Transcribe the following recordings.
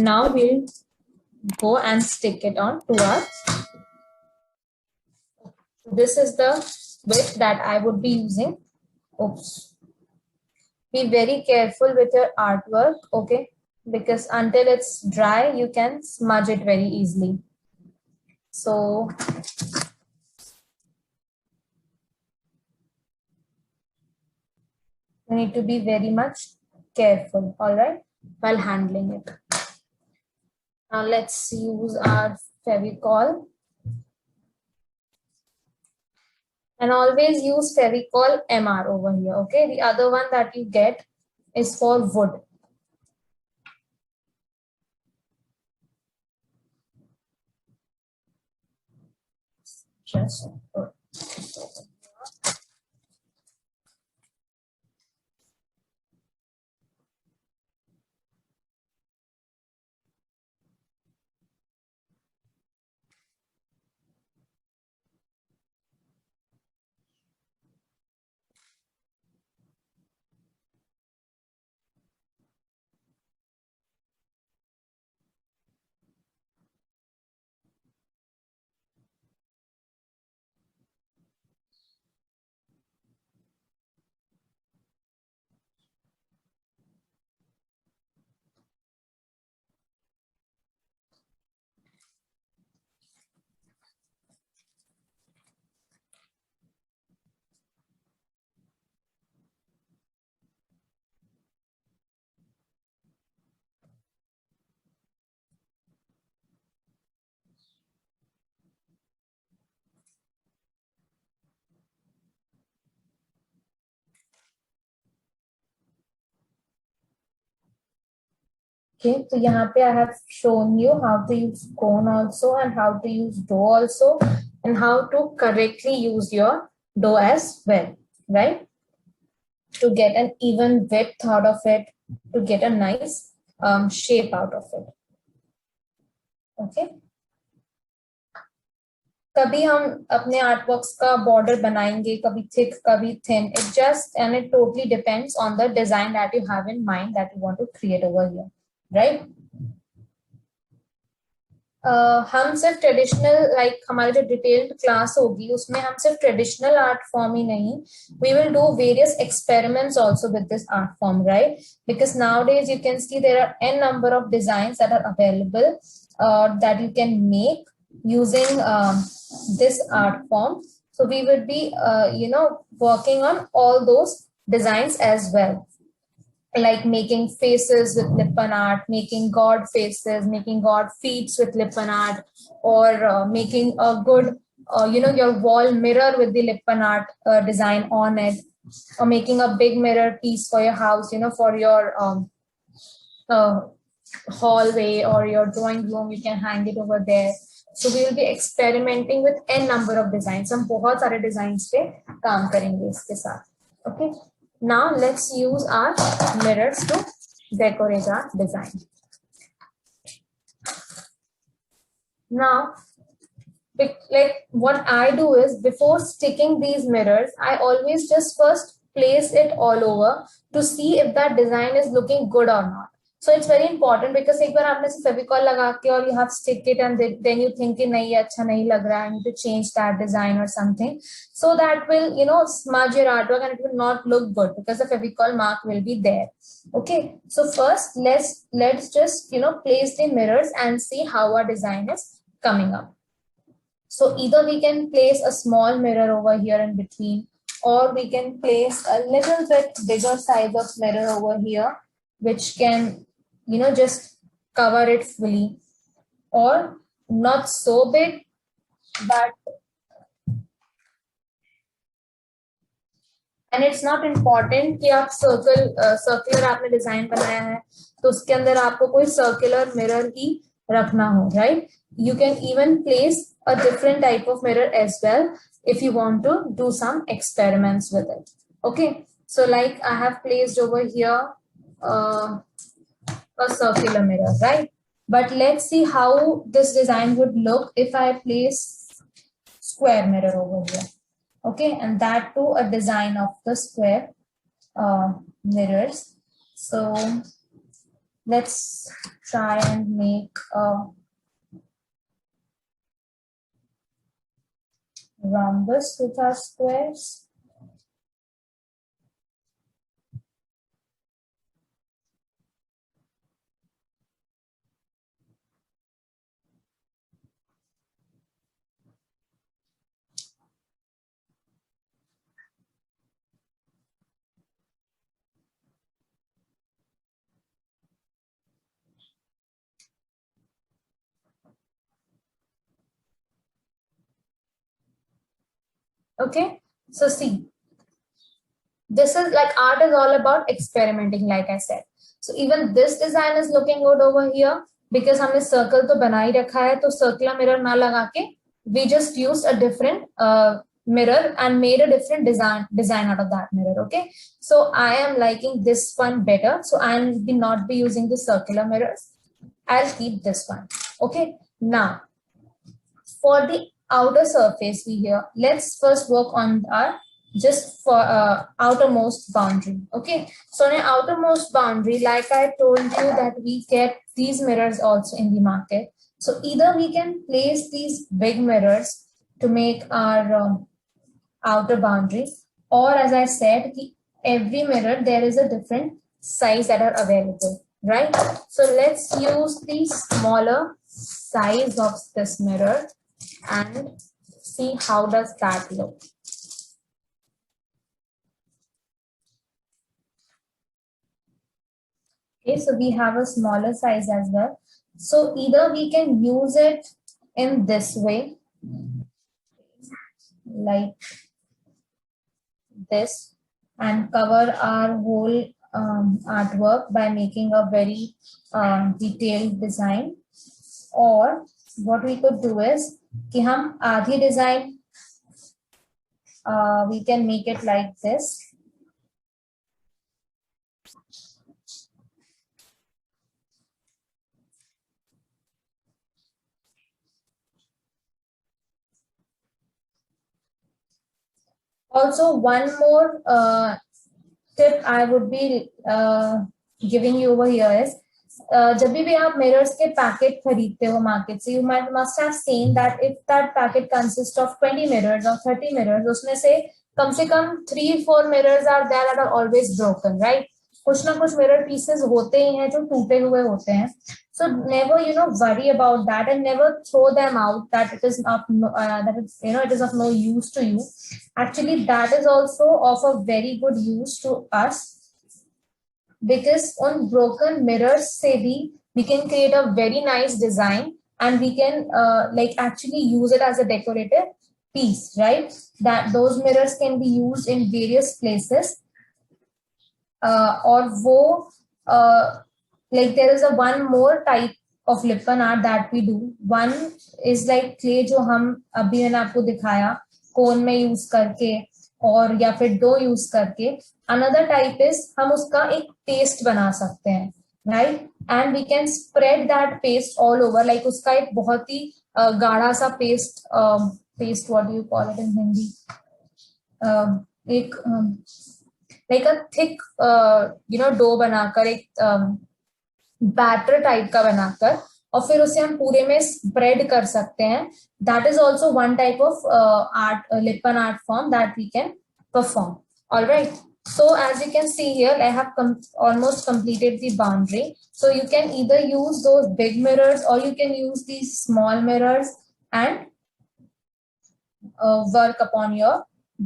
now we'll go and stick it on to our. This is the width that I would be using. Oops. Be very careful with your artwork, okay? Because until it's dry, you can smudge it very easily. So you need to be very much careful, all right, while handling it. Now let's use our Fevicol. And always use Fevicol MR over here, okay? The other one that you get is for wood. Just wood. Okay, so यहाँ पे I have shown you how to use cone also and how to use dough also and how to correctly use your dough as well, right? To get an even width out of it, to get a nice shape out of it. Okay. कभी हम अपने artworks का border बनाएंगे, कभी thick कभी thin, it just and it totally depends on the design that you have in mind that you want to create over here, right? हम सिर्फ traditional like हमारी जो डिटेल्ड क्लास होगी उसमें हम सिर्फ ट्रेडिशनल आर्ट फॉर्म ही नहीं, we will do various experiments also with this art form, right? Because nowadays you can see there are n number of designs that are available that you can make using this art form. So we would be working on all those designs as well, like making faces with Lippan art, making god faces, making god feet with Lippan art, or making a good your wall mirror with the Lippan art design on it, or making a big mirror piece for your house, for your hallway or your drawing room. You can hang it over there. So we will be experimenting with n number of designs. हम बहुत सारे designs पे काम करेंगे इसके साथ. Okay. Now let's use our mirrors to decorate our design. Now, like what I do is before sticking these mirrors, I always just first place it all over to see if that design is looking good or not. So it's very important because एक बार आपने सिर्फ फेविकॉल लगा के और you have stick it and then you think कि नहीं अच्छा नहीं लग रहा, I need to change that design or something. So that will smudge your artwork and it will not look good because the fevicol mark will be there. Okay, so first let's just place the mirrors and see how our design is coming up. So either we can place a small mirror over here in between, or we can place a little bit bigger size of mirror over here, which can just cover it fully, or not so big, but and it's not important कि आप circular आपने design बनाया है तो उसके अंदर आपको कोई circular mirror ही रखना हो, right? You can even place a different type of mirror as well if you want to do some experiments with it. Okay, so like I have placed over here a circular mirror, right? But let's see how this design would look if I place square mirror over here. Okay, and that too a design of the square mirrors. So let's try and make a rhombus with our squares. Okay, so see, this is like art is all about experimenting, like I said. So even this design is looking good over here because हमने circle तो बना ही रखा है, तो circular mirror ना लगा के we just used a different mirror and made a different design out of that mirror. Okay, so I am liking this one better, so I'll be not be using the circular mirrors. I'll keep this one. Okay, now for the outer surface we here, let's first work on our just for outermost boundary. Okay, so in outermost boundary, like I told you that we get these mirrors also in the market. So either we can place these big mirrors to make our outer boundary, or as I said, every mirror there is a different size that are available, right? So let's use the smaller size of this mirror and see how does that look. Okay, so we have a smaller size as well. So either we can use it in this way, like this, and cover our whole artwork by making a very detailed design. Or what we could do is कि हम आधी design we can make it like this. Also, one more tip I would be giving you over here is जब भी आप mirrors के packet खरीदते हो market से, you must have seen that if that packet consists of 20 mirrors or 30 mirrors, उसमें से कम 3-4 mirrors are there that are always broken, right? कुछ ना कुछ mirror pieces होते ही हैं जो टूटे हुए होते हैं. So never, worry about that and never throw them out that it is not, that it's, it is of no use to you. Actually, that is also of a very good use to us, because on broken mirrors se bhi we can create a very nice design and we can actually use it as a decorative piece, right? That those mirrors can be used in various places. Or wo like there is a one more type of Lippan art that we do. One is like clay जो हम अभी मैंने आपको दिखाया कोन में use करके और या फिर डो यूज करके. Another type is हम उसका एक paste बना सकते हैं, right? And we can spread that paste all over, like उसका एक बहुत ही गाढ़ा सा paste, what do you call it in Hindi? एक like a thick डो बनाकर एक बैटर टाइप का बनाकर और फिर उसे हम पूरे में स्प्रेड कर सकते हैं. That is also one type of art lippan art form that we can perform. Alright, so as you can see here, I have almost completed the boundary. So you can either use those big mirrors or you can use these small mirrors and work upon your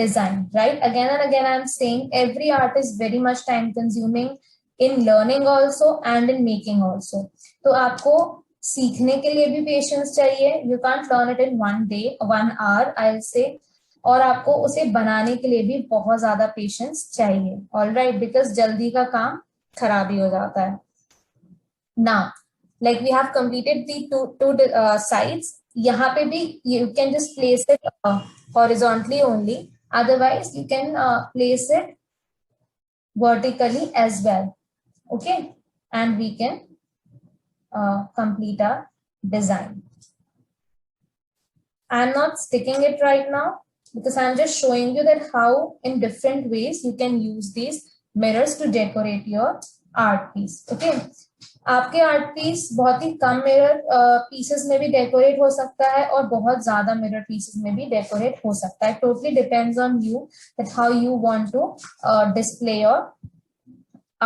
design, right? Again and again I'm saying every art is very much time consuming in learning also and in making also. तो आपको सीखने के लिए भी patience चाहिए. You can't learn it in one day, 1 hour I'll say. और आपको उसे बनाने के लिए भी बहुत ज्यादा पेशेंस चाहिए. ऑलराइट, बिकॉज जल्दी का काम खराब ही हो जाता है. Now like we have completed the two sides. यहाँ पे भी you can just place it horizontally only, otherwise you can place it vertically as well. Okay, and we can complete our design. I'm not sticking it right now because I'm just showing you that how in different ways you can use these mirrors to decorate your art piece. Okay, आपके art piece बहुत ही कम mirror pieces में भी decorate हो सकता है और बहुत ज्यादा मिरर पीसेस में भी डेकोरेट हो सकता है. Totally depends on you that how you want to display your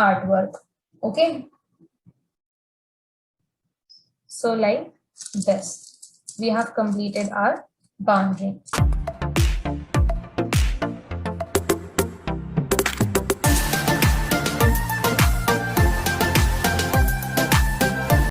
artwork. Okay, so like this we have completed our boundary.